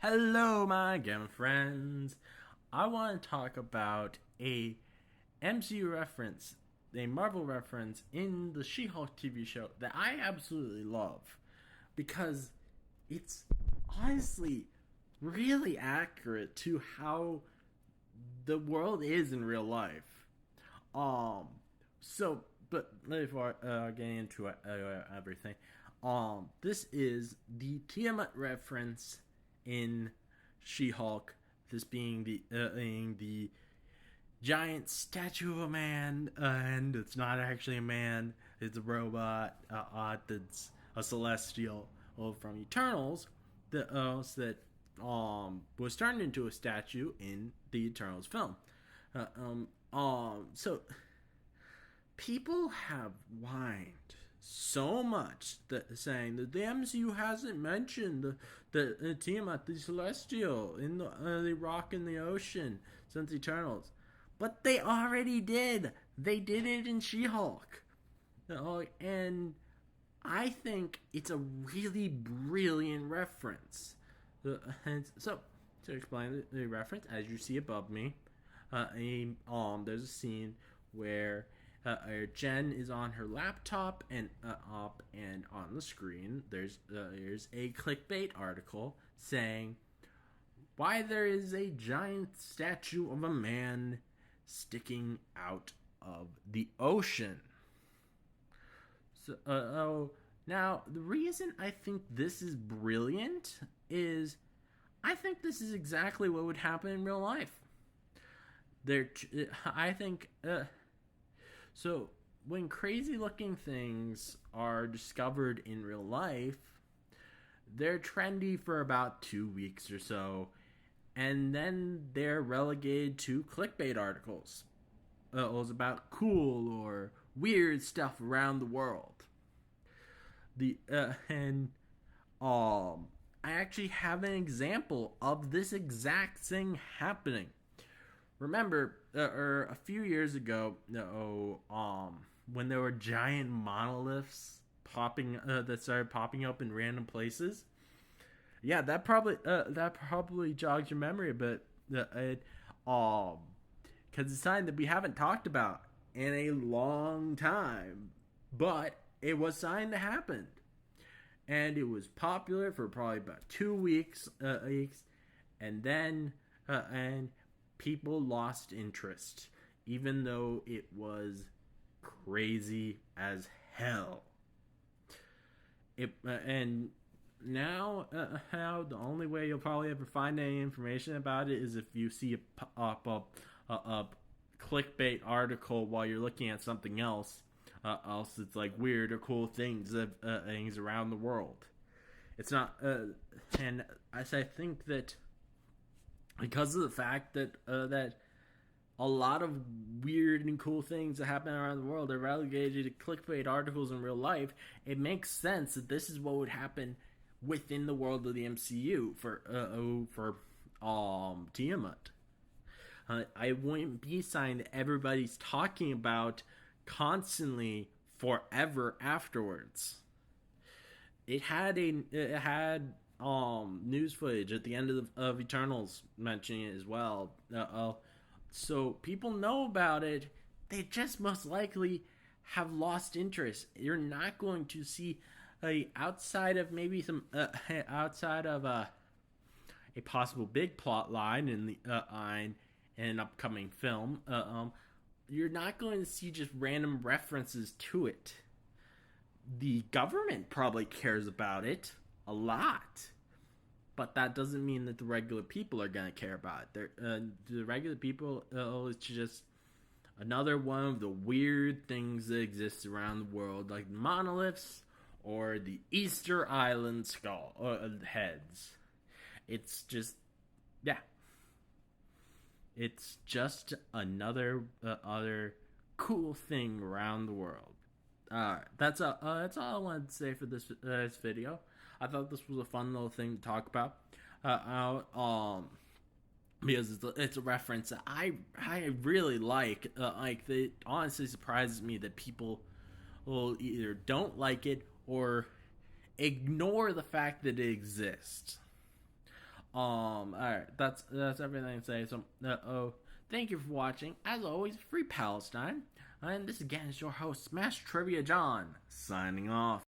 Hello, my gamma friends. I want to talk about a MCU reference, a Marvel reference in the She-Hulk TV show that I absolutely love because it's honestly really accurate to how the world is in real life. Um, but before getting into everything, this is the Tiamut reference in She-Hulk. This being the giant statue of a man, and it's not actually a man; it's a robot. That's a celestial from Eternals that was turned into a statue in the Eternals film. So people have whined so much that saying that the MCU hasn't mentioned the Tiamat, the Celestial, in the rock in the ocean since Eternals, but they already did. They did it in She-Hulk, and I think it's a really brilliant reference. And so to explain the reference, as you see above me, there's a scene where Jen is on her laptop and on the screen there's a clickbait article saying why there is a giant statue of a man sticking out of the ocean. Now the reason I think this is brilliant is I think this is exactly what would happen in real life. I think. So, when crazy looking things are discovered in real life, they're trendy for about 2 weeks or so, and then they're relegated to clickbait articles. It was about cool or weird stuff around the world. I actually have an example of this exact thing happening. Remember, a few years ago, when there were giant monoliths that started popping up in random places. Yeah, that probably jogs your memory a bit. Because it's something that we haven't talked about in a long time, but it was something that happened, and it was popular for probably about 2 weeks, and then and people lost interest, even though it was crazy as hell. And now the only way you'll probably ever find any information about it is if you see a clickbait article while you're looking at something else. Else it's like weird or cool things around the world. It's not, and as I think that because of the fact that a lot of weird and cool things that happen around the world are relegated to clickbait articles in real life, it makes sense that this is what would happen within the world of the MCU for Tiamut. I wouldn't be something that everybody's talking about constantly forever afterwards. It had news footage at the end of Eternals mentioning it as well. So people know about it. They just most likely have lost interest. You're not going to see outside of maybe some outside of a possible big plot line in an upcoming film. You're not going to see just random references to it. The government probably cares about it a lot, but that doesn't mean that the regular people are going to care about it. The regular people, it's just another one of the weird things that exist around the world, like monoliths or the Easter Island skull heads. It's just, yeah. It's just another other cool thing around the world. Alright, that's all I wanted to say for this video. I thought this was a fun little thing to talk about. Because it's a reference that I really like. It honestly surprises me that people will either don't like it or ignore the fact that it exists. All right, that's everything to say. So, thank you for watching. As always, free Palestine. And this again is your host, Smash Trivia John, signing off.